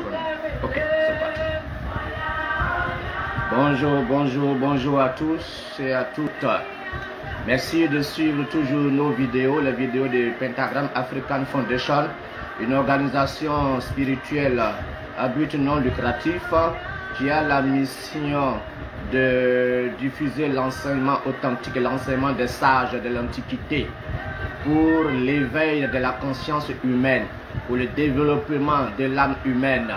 Ok, c'est parti. Bonjour à tous et à toutes. Merci de suivre toujours nos vidéos, les vidéos de Pentagram African Foundation, une organisation spirituelle à but non lucratif qui a la mission de diffuser l'enseignement authentique, l'enseignement des sages de l'Antiquité pour l'éveil de la conscience humaine, pour le développement de l'âme humaine,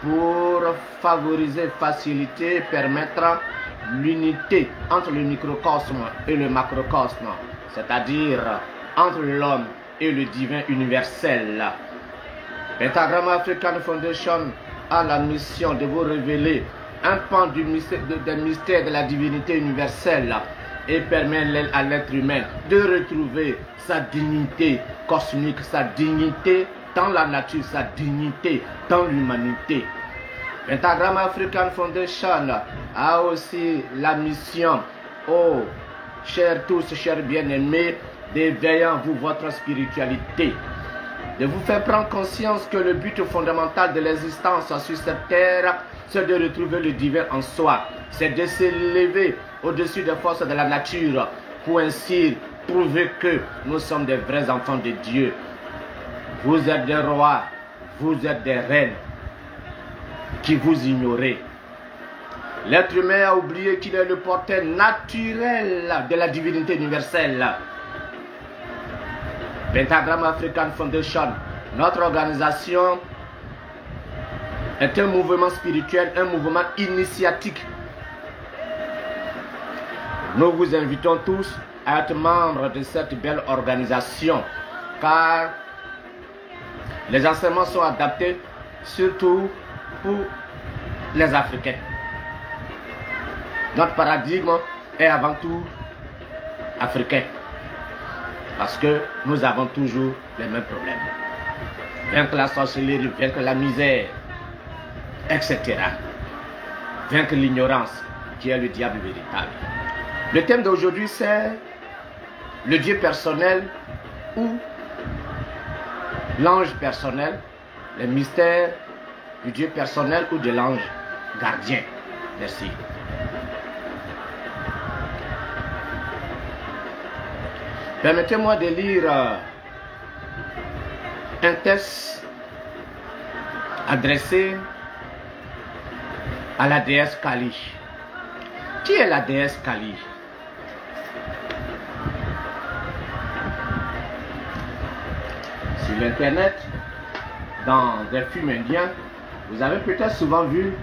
pour favoriser, faciliter, permettre l'unité entre le microcosme et le macrocosme, c'est-à-dire entre l'homme et le divin universel. Pentagram African Foundation a la mission de vous révéler un pan du mystère, des mystères de la divinité universelle et permet à l'être humain de retrouver sa dignité cosmique, sa dignité dans la nature, sa dignité dans l'humanité. Pentagram African Foundation a aussi la mission, oh, chers tous, chers bien-aimés, d'éveiller en vous votre spiritualité, de vous faire prendre conscience que le but fondamental de l'existence sur cette terre, c'est de retrouver le divin en soi, c'est de s'élever au-dessus des forces de la nature pour ainsi prouver que nous sommes des vrais enfants de Dieu. Vous êtes des rois, vous êtes des reines qui vous ignorez. L'être humain a oublié qu'il est le porteur naturel de la divinité universelle. Pentagram African Foundation, notre organisation, est un mouvement spirituel, un mouvement initiatique. Nous vous invitons tous à être membres de cette belle organisation, car les enseignements sont adaptés surtout pour les Africains. Notre paradigme est avant tout africain, parce que nous avons toujours les mêmes problèmes. Vaincre la sorcellerie, vaincre la misère, etc. Vaincre l'ignorance, qui est le diable véritable. Le thème d'aujourd'hui, c'est le Dieu personnel ou l'ange personnel, les mystères du Dieu personnel ou de l'ange gardien. Merci. Permettez-moi de lire un texte adressé à la déesse Kali. Qui est la déesse Kali? Sur l'internet, dans des films indiens, vous avez peut-être souvent vu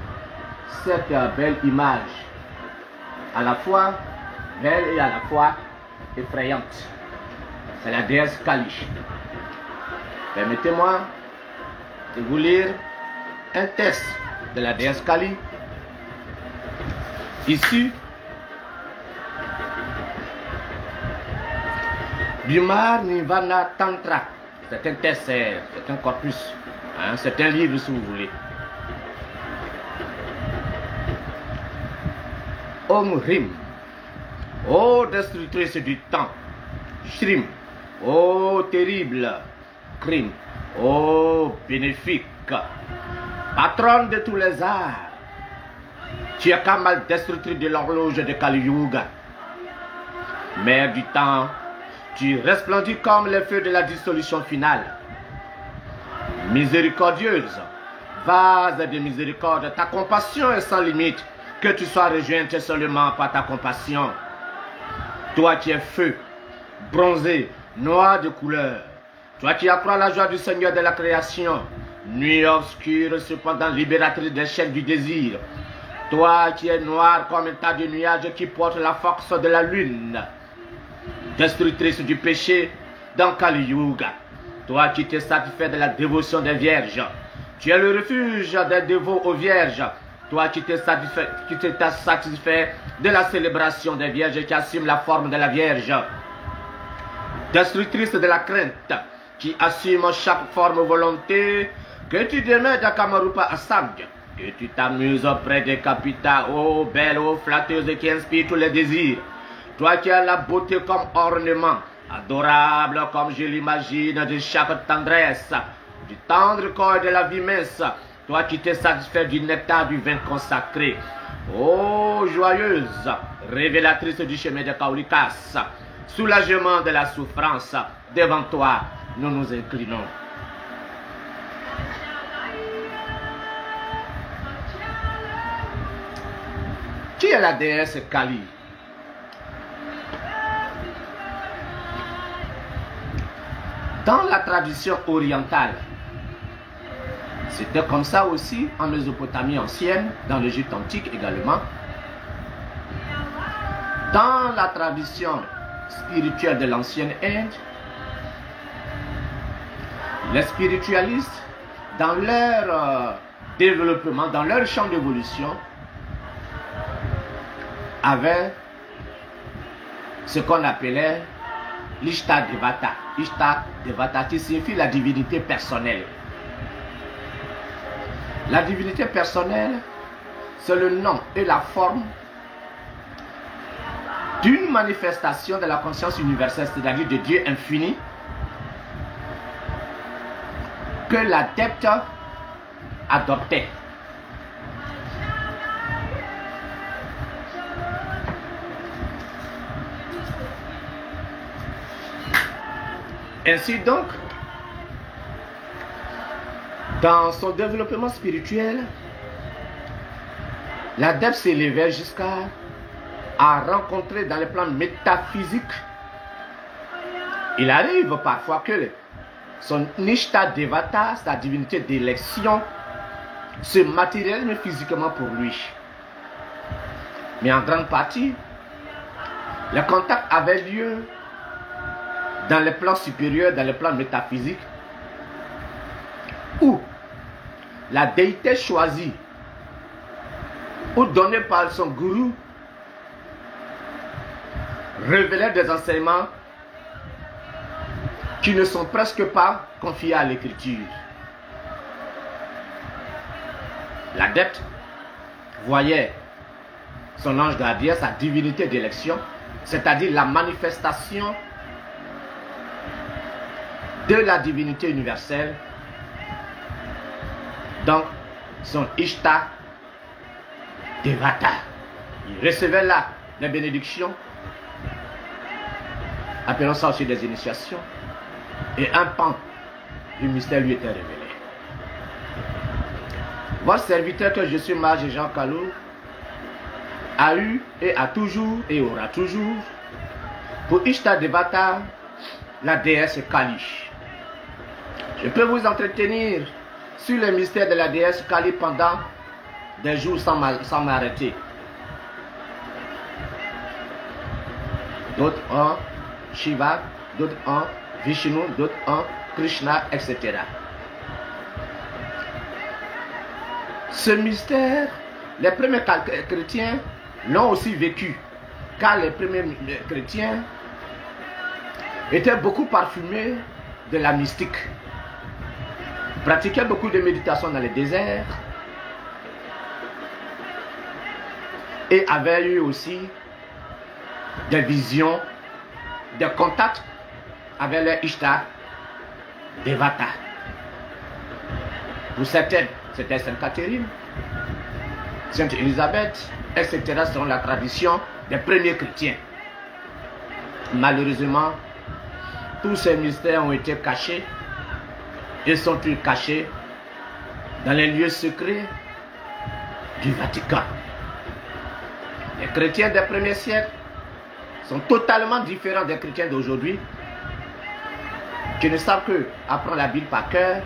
cette belle image, à la fois belle et à la fois effrayante. C'est la déesse Kali. Permettez-moi de vous lire un texte de la déesse Kali, issu du Nirvana Tantra. C'est un texte, c'est un corpus, hein, c'est un livre si vous voulez. Om Rim, ô destructrice du temps. Shrim, ô terrible crime, ô bénéfique, patronne de tous les arts. Tu es Kamal, destructrice de l'horloge de Kali Yuga. Mère du temps, tu resplendis comme les feux de la dissolution finale. Miséricordieuse, vase de miséricorde, ta compassion est sans limite, que tu sois rejointe seulement par ta compassion. Toi qui es feu, bronzé, noir de couleur, toi qui accrois la joie du Seigneur de la création, nuit obscure, cependant libératrice des chaînes du désir. Toi qui es noir comme un tas de nuages qui porte la force de la lune, destructrice du péché dans Kali Yuga. Toi qui te satisfais de la dévotion des vierges, tu es le refuge des dévots aux vierges. Toi qui te satisfais de la célébration des vierges qui assument la forme de la vierge. Destructrice de la crainte, qui assume chaque forme volonté, que tu demeures dans Kamarupa Assam, que tu t'amuses auprès des Kapita, ô belle, ô flatteuse qui inspire tous les désirs. Toi qui as la beauté comme ornement, adorable comme je l'imagine de chaque tendresse, du tendre corps de la vie mince, toi qui t'es satisfait du nectar du vin consacré. Ô joyeuse, révélatrice du chemin de Kaulikas, soulagement de la souffrance, devant toi, nous nous inclinons. Qui est la déesse Kali? Dans la tradition orientale, c'était comme ça aussi en Mésopotamie ancienne, dans l'Égypte antique également. Dans la tradition spirituelle de l'ancienne Inde, les spiritualistes, dans leur développement, dans leur champ d'évolution, avaient ce qu'on appelait l'Ishta Devata. Ishta Devata qui signifie la divinité personnelle. La divinité personnelle, c'est le nom et la forme d'une manifestation de la conscience universelle, c'est-à-dire de Dieu infini, que l'adepte adoptait. Ainsi donc, dans son développement spirituel, l'adepte s'élevait jusqu'à rencontrer dans les plans métaphysiques. Il arrive parfois que son Ishta Devata, sa divinité d'élection, se matérialise physiquement pour lui. Mais en grande partie, le contact avait lieu dans les plans supérieurs, dans les plans métaphysiques, où la déité choisie ou donnée par son gourou révélait des enseignements qui ne sont presque pas confiés à l'écriture. L'adepte voyait son ange gardien, sa divinité d'élection, c'est-à-dire la manifestation de la divinité universelle, donc son Ishta Devata. Il recevait là les bénédictions, appelons ça aussi des initiations, et un pan du mystère lui était révélé. Votre serviteur que je suis, Mage Jean Kalou, a eu et a toujours et aura toujours pour Ishta Devata la déesse Kali. Je peux vous entretenir sur le mystère de la déesse Kali pendant des jours sans m'arrêter. D'autres ont Shiva, d'autres ont Vishnu, d'autres ont Krishna, etc. Ce mystère, les premiers chrétiens l'ont aussi vécu, car les premiers chrétiens étaient beaucoup parfumés de la mystique. Ils pratiquaient beaucoup de méditation dans les déserts et avaient eu aussi des visions, des contacts avec les Ishta Devata. Pour certaines, c'était Sainte Catherine, Sainte Élisabeth, etc. selon la tradition des premiers chrétiens. Malheureusement, tous ces mystères ont été cachés et sont cachés dans les lieux secrets du Vatican. Les chrétiens des premiers siècles sont totalement différents des chrétiens d'aujourd'hui qui ne savent que apprendre la Bible par cœur,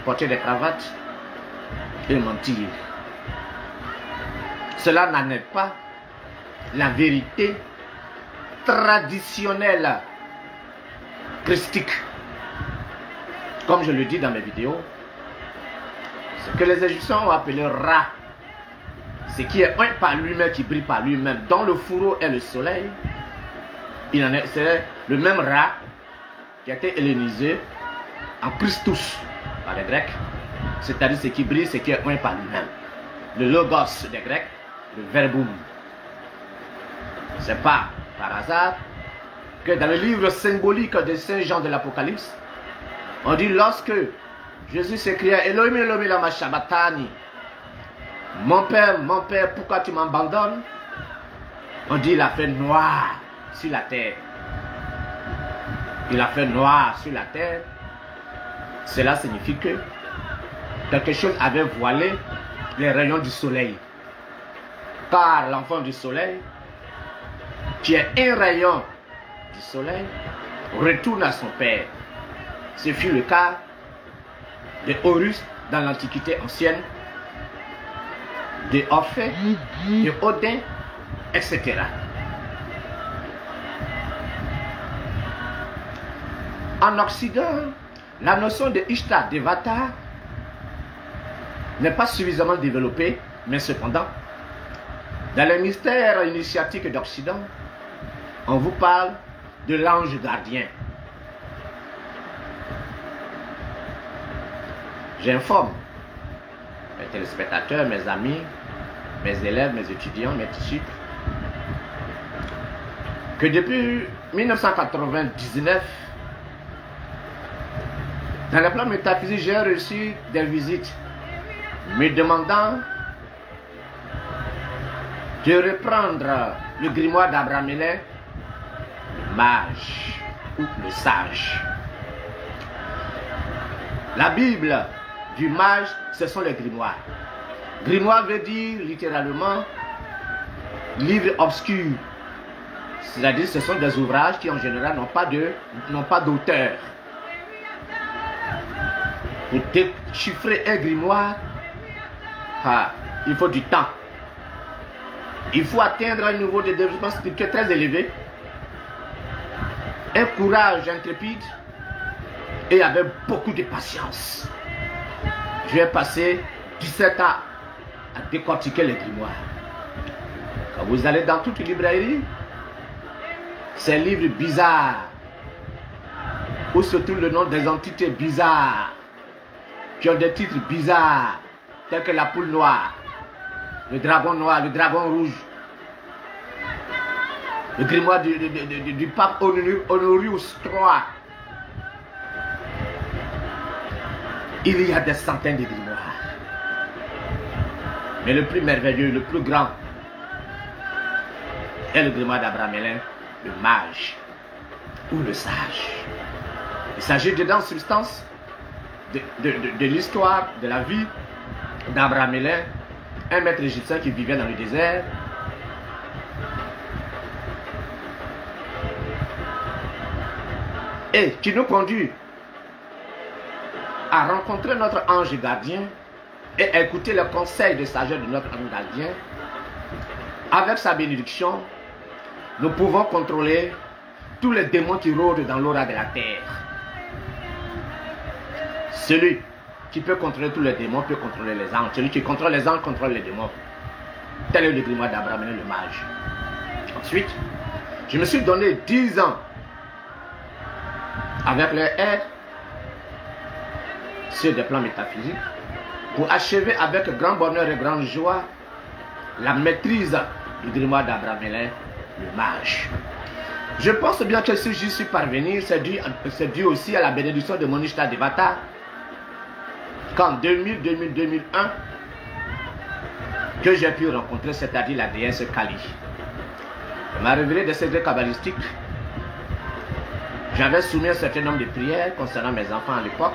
porter des cravates et mentir. Cela n'enlève pas la vérité traditionnelle christique. Comme je le dis dans mes vidéos, ce que les Égyptiens ont appelé Ra, ce qui est un par lui-même, qui brille par lui-même, dont le fourreau est le soleil, c'est le même Ra qui a été hellénisé en Christus par les Grecs, c'est-à-dire ce qui brille, ce qui est un par lui-même. Le Logos des Grecs, le Verbum. C'est pas par hasard que dans le livre symbolique de Saint Jean de l'Apocalypse, on dit lorsque Jésus s'écria, Elohim, Elohim, lama sabachthani. Mon Père, pourquoi tu m'abandonnes? On dit, il a fait noir sur la terre. Il a fait noir sur la terre. Cela signifie que quelque chose avait voilé les rayons du soleil. Car l'enfant du soleil, qui est un rayon du soleil, retourne à son père. Ce fut le cas de Horus dans l'Antiquité ancienne, de Orphée, de Odin, etc. En Occident, la notion de Ishtar Devata n'est pas suffisamment développée, mais cependant, dans les mystères initiatiques d'Occident, on vous parle de l'ange gardien. J'informe mes téléspectateurs, mes amis, mes élèves, mes étudiants, mes disciples, que depuis 1999, dans le plan métaphysique, j'ai reçu des visites me demandant de reprendre le grimoire d'Abraham Mélin, le mage ou le sage. La Bible du mage, ce sont les grimoires. Grimoire veut dire littéralement livre obscur. C'est-à-dire ce sont des ouvrages qui en général n'ont pas d'auteur. Pour déchiffrer un grimoire, il faut du temps. Il faut atteindre un niveau de développement spirituel très élevé, un courage intrépide et avec beaucoup de patience. J'ai passé 17 ans à décortiquer les grimoires. Quand vous allez dans toute librairie, ces livres bizarres, ou surtout le nom des entités bizarres, qui ont des titres bizarres, tels que la poule noire, le dragon rouge, le grimoire du pape Honorius III. Il y a des centaines de grimoires. Mais le plus merveilleux, le plus grand, est le grimoire d'Abraham Mélin, le mage ou le sage. Il s'agit dedans, substance, de l'histoire, de la vie d'Abraham Mélin, un maître égyptien qui vivait dans le désert. Et qui nous conduit à rencontrer notre ange gardien et à écouter le conseil de sagesse de notre ange gardien. Avec sa bénédiction, nous pouvons contrôler tous les démons qui rôdent dans l'aura de la terre. Celui qui peut contrôler tous les démons peut contrôler les anges. Celui qui contrôle les anges contrôle les démons. Tel est le grimoire d'Abraham, le mage. Ensuite, je me suis donné 10 ans avec leur aide sur des plans métaphysiques pour achever avec grand bonheur et grande joie la maîtrise du grimoire d'Abraham Mélin, le mage. Je pense bien que si j'y suis parvenu, c'est dû aussi à la bénédiction de mon Ishtar Devata, qu'en 2000-2001, que j'ai pu rencontrer, c'est-à-dire la déesse Kali. Elle m'a révélé des secrets kabbalistiques. J'avais soumis un certain nombre de prières concernant mes enfants à l'époque.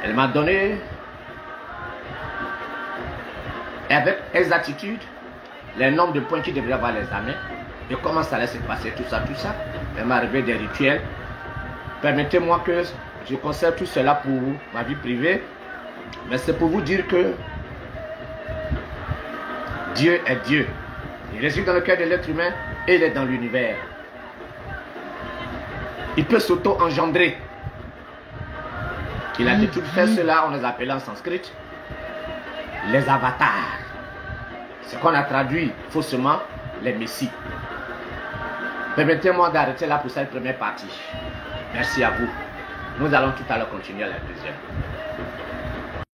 Elle m'a donné avec exactitude les nombres de points qui devraient avoir les années et comment ça allait se passer, tout ça. Elle m'a révélé des rituels. Permettez-moi que je conserve tout cela pour ma vie privée, mais c'est pour vous dire que Dieu est Dieu. Il réside dans le cœur de l'être humain et il est dans l'univers. Il peut s'auto-engendrer. Il a de tout fait cela, on les appelle en sanskrit les avatars. C'est qu'on a traduit faussement les messies. Permettez-moi d'arrêter là pour cette première partie. Merci à vous. Nous allons tout à l'heure continuer à la deuxième.